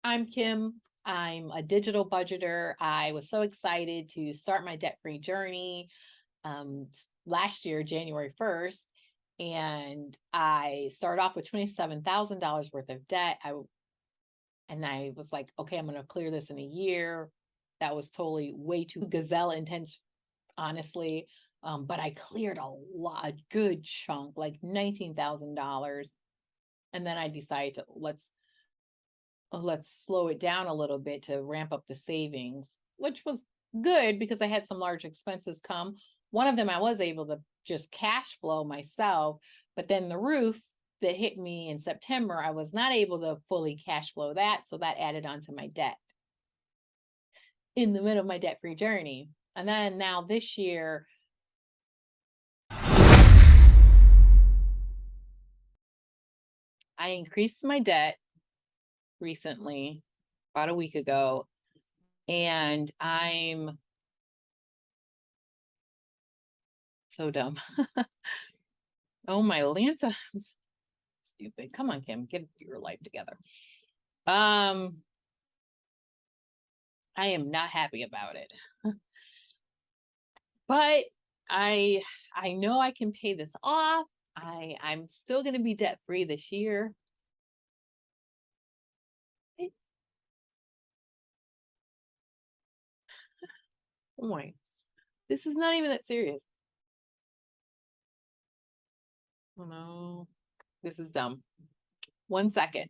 I'm Kim. I'm a digital budgeter. I was so excited to start my debt-free journey last year, January 1st. And I started off with $27,000 worth of debt. And I was like, okay, I'm going to clear this in a year. That was totally way too gazelle intense, honestly. But I cleared a good chunk, like $19,000. And then I decided to let's slow it down a little bit to ramp up the savings, which was good because I had some large expenses come. One of them I was able to just cash flow myself, but then the roof that hit me in September, I was not able to fully cash flow that. So that added on to my debt in the middle of my debt free journey. And then now this year, I increased my debt recently, about a week ago, and I'm so dumb. Oh, my Lanta. I'm stupid. Come on, Kim, get your life together. I am not happy about it. But I I know I can pay this off. I'm still going to be debt free this year. Oh my, this is not even that serious. Oh no, this is dumb. 1 second.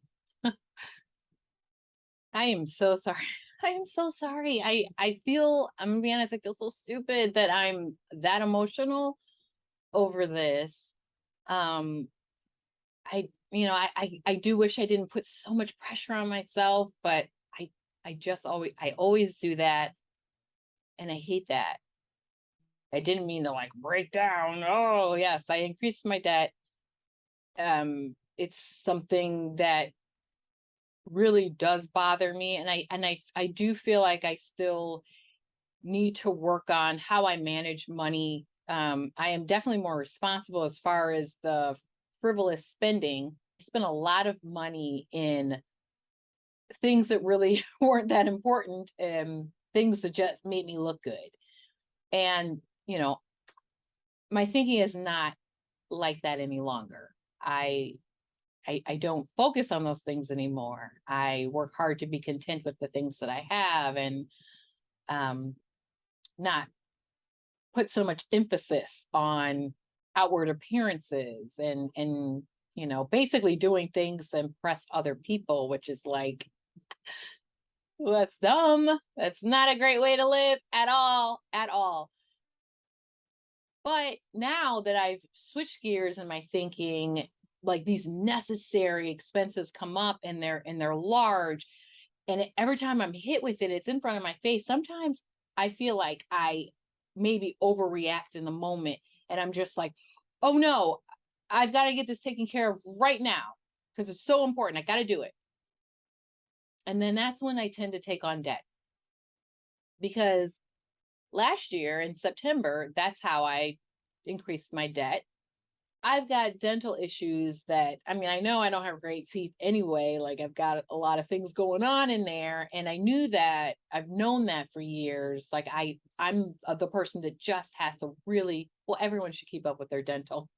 I am so sorry. I am so sorry. I feel, I'm gonna be honest, I feel so stupid that I'm that emotional over this. Um, I do wish I didn't put so much pressure on myself, but I I always do that, and I hate that. I didn't mean to like break down. Oh, yes, I increased my debt. It's something that really does bother me, and I do feel like I still need to work on how I manage money. I am definitely more responsible as far as the frivolous spending. I spent a lot of money in things that really weren't that important, and things that just made me look good. And, my thinking is not like that any longer. I I don't focus on those things anymore. I work hard to be content with the things that I have, and um not put so much emphasis on outward appearances, and basically doing things to impress other people, which is like, well, that's dumb. That's not a great way to live at all, at all. But now that I've switched gears in my thinking, like these necessary expenses come up, and they're large, and every time I'm hit with it, it's in front of my face. Sometimes I feel like I maybe overreact in the moment, and I'm just like, "Oh no, I've got to get this taken care of right now because it's so important. I got to do it." And then that's when I tend to take on debt, because last year in September, that's how I increased my debt. I've got dental issues that, I mean, I know I don't have great teeth anyway. Like, I've got a lot of things going on in there, and I knew that. I've known that for years. Like, I'm the person that just has to really, well, everyone should keep up with their dental.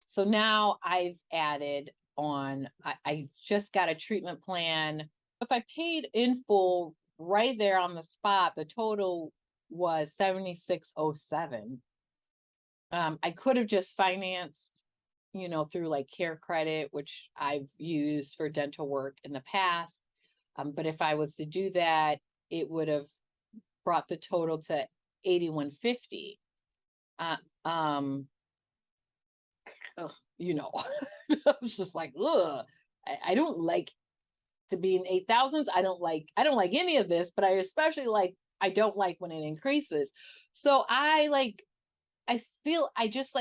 So now I've added on, I just got a treatment plan. If I paid in full right there on the spot, the total was 7607. I could have just financed, through like Care Credit, which I've used for dental work in the past. But if I was to do that, it would have brought the total to 8150. Uh, um, ugh, I was just like, ugh, I don't like to be in 8,000s. I don't like any of this, but I especially I don't like when it increases. So I feel I just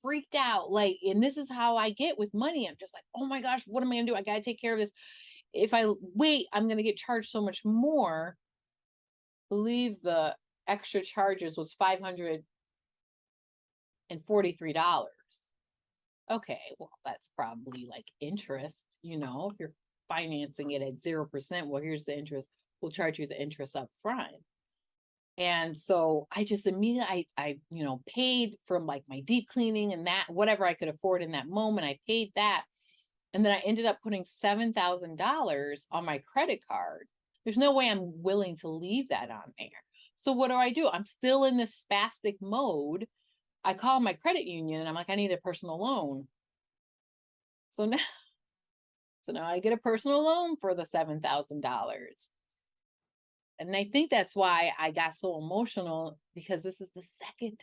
freaked out. And this is how I get with money. I'm just like, oh my gosh, what am I gonna do? I gotta take care of this. If I wait, I'm gonna get charged so much more. Believe the extra charges was $543. Okay, well, that's probably like interest, if you're financing it at 0%. Well, here's the interest. We'll charge you the interest up front. And so I just immediately, I paid from like my deep cleaning and that, whatever I could afford in that moment, I paid that. And then I ended up putting $7,000 on my credit card. There's no way I'm willing to leave that on there. So what do? I'm still in this spastic mode. I call my credit union and I'm like, I need a personal loan. So now I get a personal loan for the $7,000. And I think that's why I got so emotional, because this is the second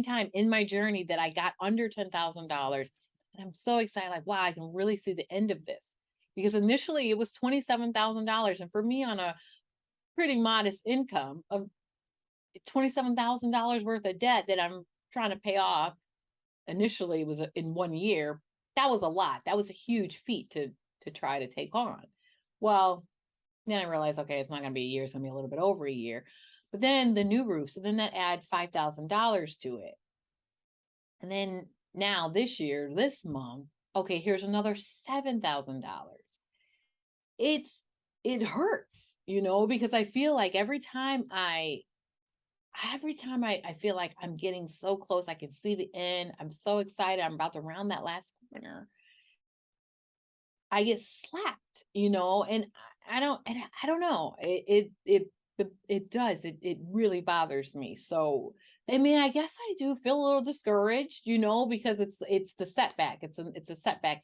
time in my journey that I got under $10,000. And I'm so excited, like, wow, I can really see the end of this. Because initially it was $27,000. And for me, on a pretty modest income of $27,000 worth of debt that I'm trying to pay off, initially it was in 1 year. That was a lot. That was a huge feat to try to take on. Well, then I realized, okay, it's not going to be a year. It's going to be a little bit over a year. But then the new roof. So then that add $5,000 to it. And then now this year, this month, okay, here's another $7,000. It hurts, because I feel like every time I feel like I'm getting so close, I can see the end. I'm so excited. I'm about to round that last corner. I get slapped, and I don't know. It does. It really bothers me. So, I mean, I guess I do feel a little discouraged, because it's the setback. It's a setback.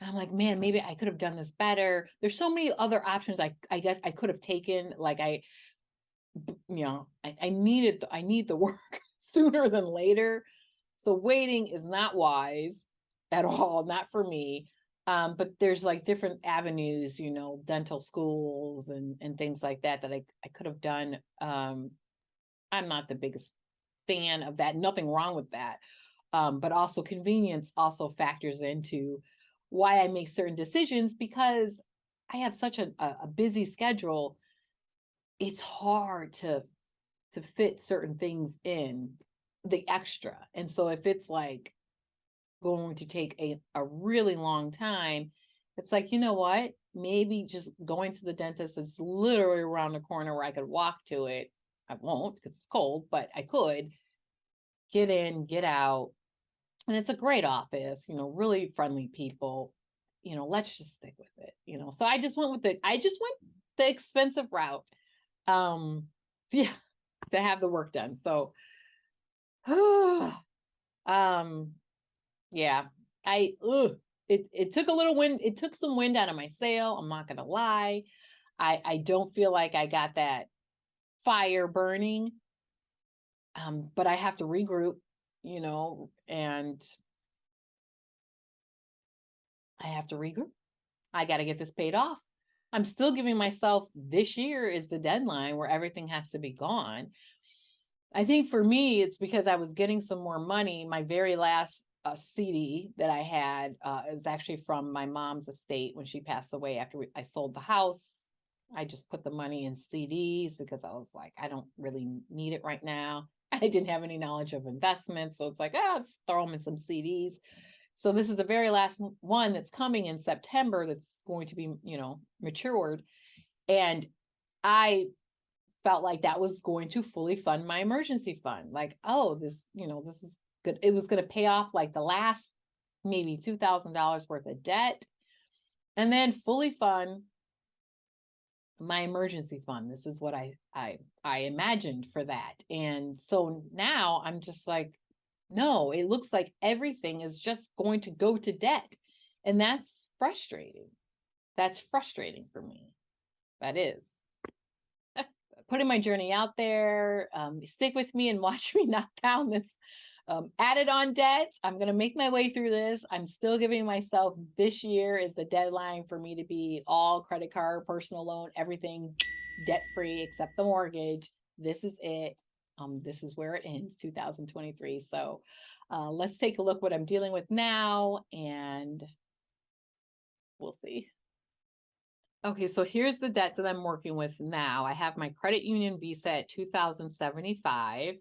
I'm like, man, maybe I could have done this better. There's so many other options I guess I could have taken. Like I need the work sooner than later. So waiting is not wise at all, not for me. But there's like different avenues, dental schools and things like that I could have done. I'm not the biggest fan of that. Nothing wrong with that. But also convenience also factors into why I make certain decisions, because I have such a busy schedule. It's hard to fit certain things in, the extra. And so if it's like going to take a really long time, it's like, you know what? Maybe just going to the dentist is literally around the corner where I could walk to it. I won't because it's cold, but I could get in, get out. And it's a great office, really friendly people. Let's just stick with it, So I just went the expensive route. Yeah, to have the work done. So yeah, it took a little wind, it took some wind out of my sail. I'm not gonna lie. I don't feel like I got that fire burning. But I have to regroup, and I have to regroup. I got to get this paid off. I'm still giving myself, this year is the deadline where everything has to be gone. I think for me, it's because I was getting some more money. My very last CD that I had, it was actually from my mom's estate when she passed away after I sold the house. I just put the money in CDs because I was like, I don't really need it right now. I didn't have any knowledge of investments. So it's like, let's throw them in some CDs. So this is the very last one that's coming in September that's going to be, matured. And I felt like that was going to fully fund my emergency fund. Like, this is good. It was going to pay off like the last maybe $2,000 worth of debt and then fully fund my emergency fund. This is what I imagined for that. And so now I'm just like, no, it looks like everything is just going to go to debt. And that's frustrating. That's frustrating for me. That is. Putting my journey out there. Stick with me and watch me knock down this added on debt. I'm going to make my way through this. I'm still giving myself, this year is the deadline for me to be all credit card, personal loan, everything debt free except the mortgage. This is it. This is where it ends, 2023. So let's take a look what I'm dealing with now, and we'll see. Okay, so here's the debt that I'm working with now. I have my credit union Visa at $2,075.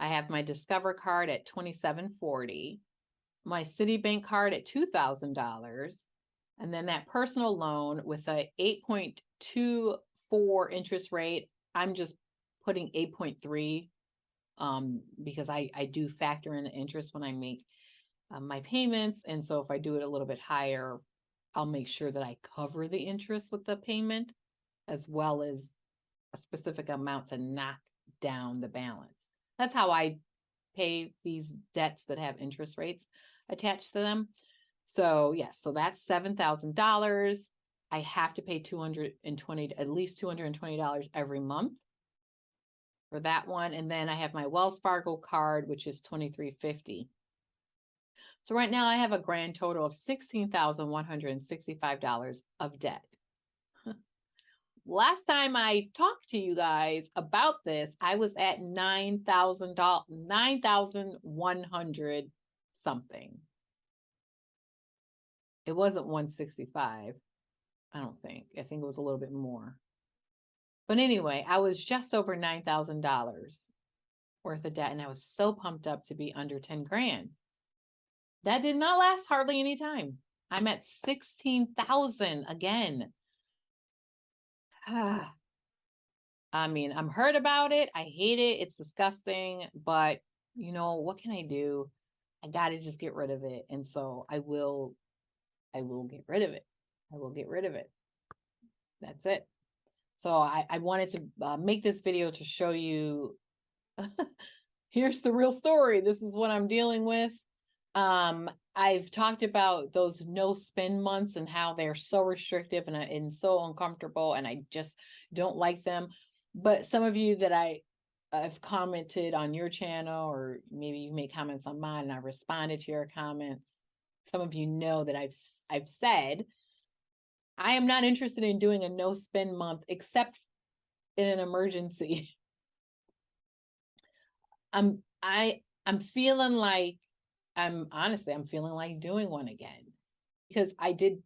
I have my Discover card at $2,740. my Citibank card at $2,000, and then that personal loan with a 8.24 interest rate. I'm just putting 8.3 because I do factor in the interest when I make my payments. And so if I do it a little bit higher, I'll make sure that I cover the interest with the payment as well as a specific amount to knock down the balance. That's how I pay these debts that have interest rates attached to them. So yes, so that's $7,000. I have to pay at least $220 every month for that one. And then I have my Wells Fargo card, which is $23.50. So right now I have a grand total of $16,165 of debt. Last time I talked to you guys about this, I was at $9,000, 9,100 something. It wasn't 165, I don't think. I think it was a little bit more. But anyway, I was just over $9,000 worth of debt, and I was so pumped up to be under 10 grand. That did not last hardly any time. I'm at 16,000 again. I mean, I'm hurt about it. I hate it. It's disgusting, but you know, what can I do? I got to just get rid of it. And so I will get rid of it. I will get rid of it. That's it. So I wanted to make this video to show you, here's the real story. This is what I'm dealing with. I've talked about those no spend months and how they're so restrictive and so uncomfortable, and I just don't like them. But some of you that I've commented on your channel, or maybe you make comments on mine and I responded to your comments. Some of you know that I've said I am not interested in doing a no spend month except in an emergency. I'm feeling like I'm feeling like doing one again, because I did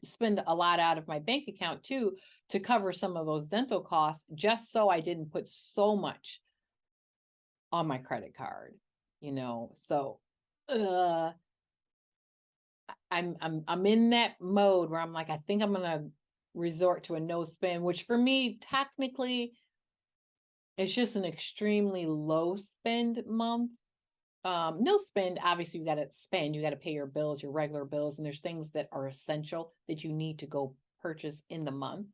spend a lot out of my bank account too to cover some of those dental costs, just so I didn't put so much on my credit card, you know. So I'm in that mode where I'm like, I think I'm gonna resort to a no spend, which for me technically it's just an extremely low spend month. No spend, obviously you got to spend, you got to pay your bills, your regular bills, and there's things that are essential that you need to go purchase in the month.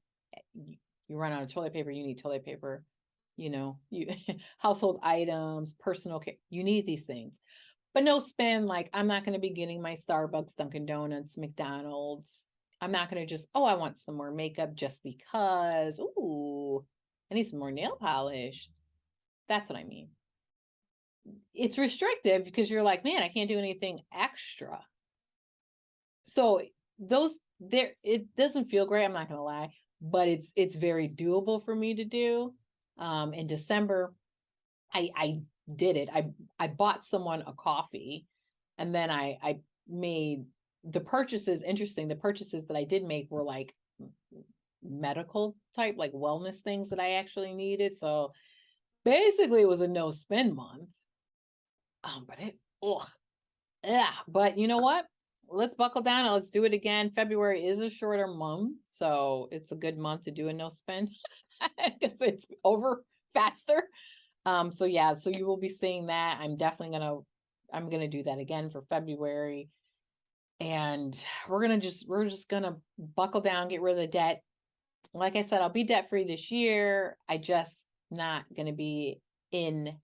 You run out of toilet paper, you need toilet paper, you know, household items, personal care, you need these things. But no spend, like I'm not going to be getting my Starbucks, Dunkin' Donuts, McDonald's. I'm not going to just, oh, I want some more makeup just because, ooh, I need some more nail polish. That's what I mean. It's restrictive because you're like, man, I can't do anything extra. So it doesn't feel great, I'm not gonna lie, but it's very doable for me to do. In December, I did it. I bought someone a coffee, and then I made the purchases. Interesting, the purchases that I did make were like medical type, like wellness things that I actually needed. So basically it was a no spend month. But you know what? Let's buckle down and let's do it again. February is a shorter month, so it's a good month to do a no spend because it's over faster. So yeah, so you will be seeing that. I'm gonna do that again for February. And we're just gonna buckle down, get rid of the debt. Like I said, I'll be debt free this year. I just not gonna be in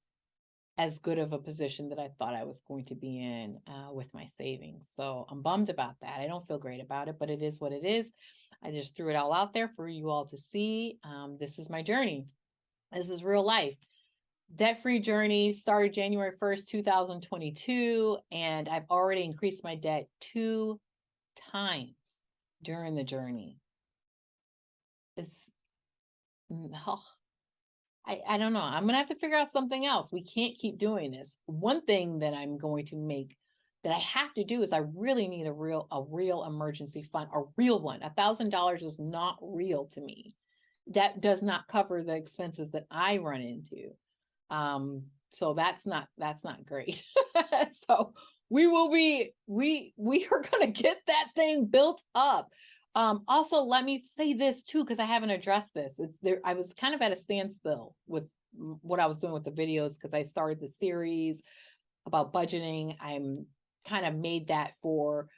as good of a position that I thought I was going to be in with my savings. So I'm bummed about that. I don't feel great about it, but it is what it is. I just threw it all out there for you all to see. This is my journey. This is real life. Debt-free journey started January 1st, 2022, and I've already increased my debt 2 times during the journey. It's, oh, I don't know. I'm going to have to figure out something else. We can't keep doing this. One thing that I'm going to make that I have to do is I really need a real emergency fund, a real one. $1,000 is not real to me. That does not cover the expenses that I run into. So that's not great. So we will be, we are going to get that thing built up. Also, let me say this too, because I haven't addressed this. I was kind of at a standstill with what I was doing with the videos because I started the series about budgeting. I'm kind of made that for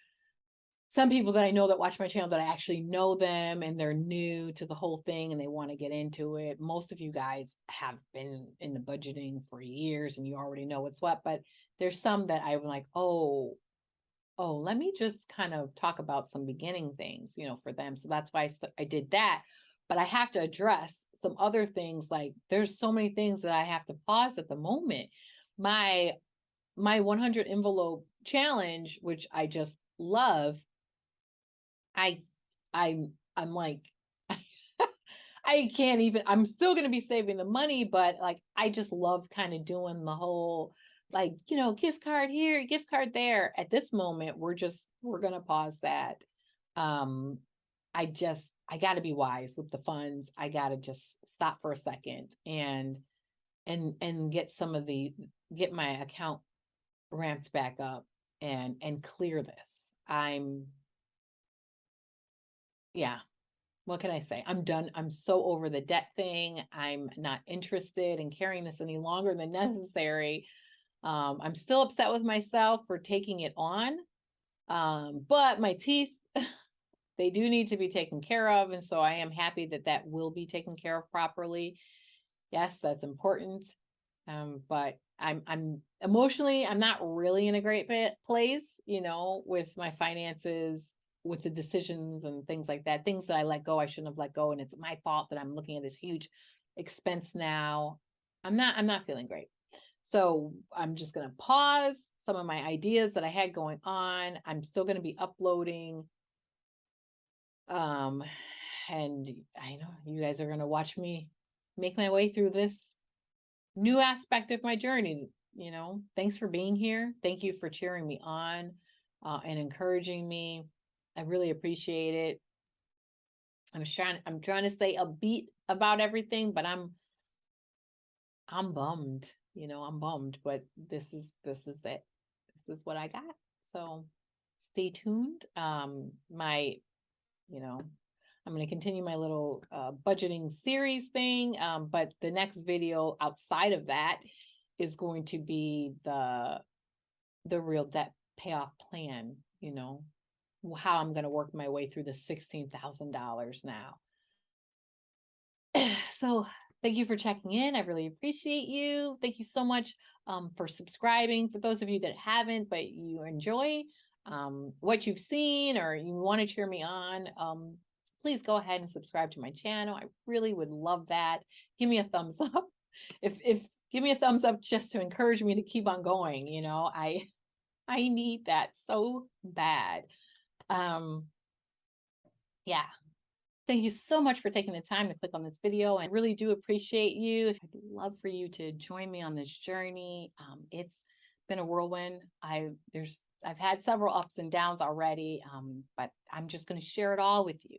some people that I know that watch my channel, that I actually know them and they're new to the whole thing and they want to get into it. Most of you guys have been in the budgeting for years and you already know what's what, but there's some that I'm like, oh, let me just kind of talk about some beginning things, for them. So that's why I did that. But I have to address some other things. Like there's so many things that I have to pause at the moment. My 100 envelope challenge, which I just love, I'm like, I can't even, I'm still going to be saving the money, but like, I just love kind of doing the whole, like, gift card here, gift card there. At this moment, we're going to pause that. I got to be wise with the funds. I got to just stop for a second and get my account ramped back up and clear this. Yeah. What can I say? I'm done. I'm so over the debt thing. I'm not interested in carrying this any longer than necessary. I'm still upset with myself for taking it on. But my teeth, they do need to be taken care of. And so I am happy that that will be taken care of properly. Yes, that's important. But I'm emotionally, I'm not really in a great place, with my finances, with the decisions and things like that, things that I let go, I shouldn't have let go. And it's my fault that I'm looking at this huge expense now. I'm not feeling great. So I'm just going to pause some of my ideas that I had going on. I'm still going to be uploading. And I know you guys are going to watch me make my way through this new aspect of my journey. Thanks for being here. Thank you for cheering me on, and encouraging me. I really appreciate it. I'm trying to stay upbeat about everything, but I'm bummed, I'm bummed, but this is it. This is what I got. So stay tuned. I'm going to continue my little budgeting series thing. But the next video outside of that is going to be the real debt payoff plan, how I'm going to work my way through the $16,000 now. So thank you for checking in. I really appreciate you. Thank you so much for subscribing. For those of you that haven't, but you enjoy what you've seen or you want to cheer me on, please go ahead and subscribe to my channel. I really would love that. Give me a thumbs up. If give me a thumbs up just to encourage me to keep on going. I need that so bad. Yeah. Thank you so much for taking the time to click on this video. I really do appreciate you. I'd love for you to join me on this journey. It's been a whirlwind. I've had several ups and downs already, but I'm just going to share it all with you.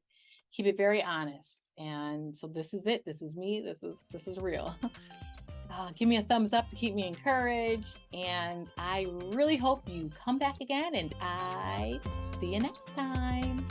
Keep it very honest. And so this is it. This is me. This is real. Give me a thumbs up to keep me encouraged. And I really hope you come back again, and I see you next time.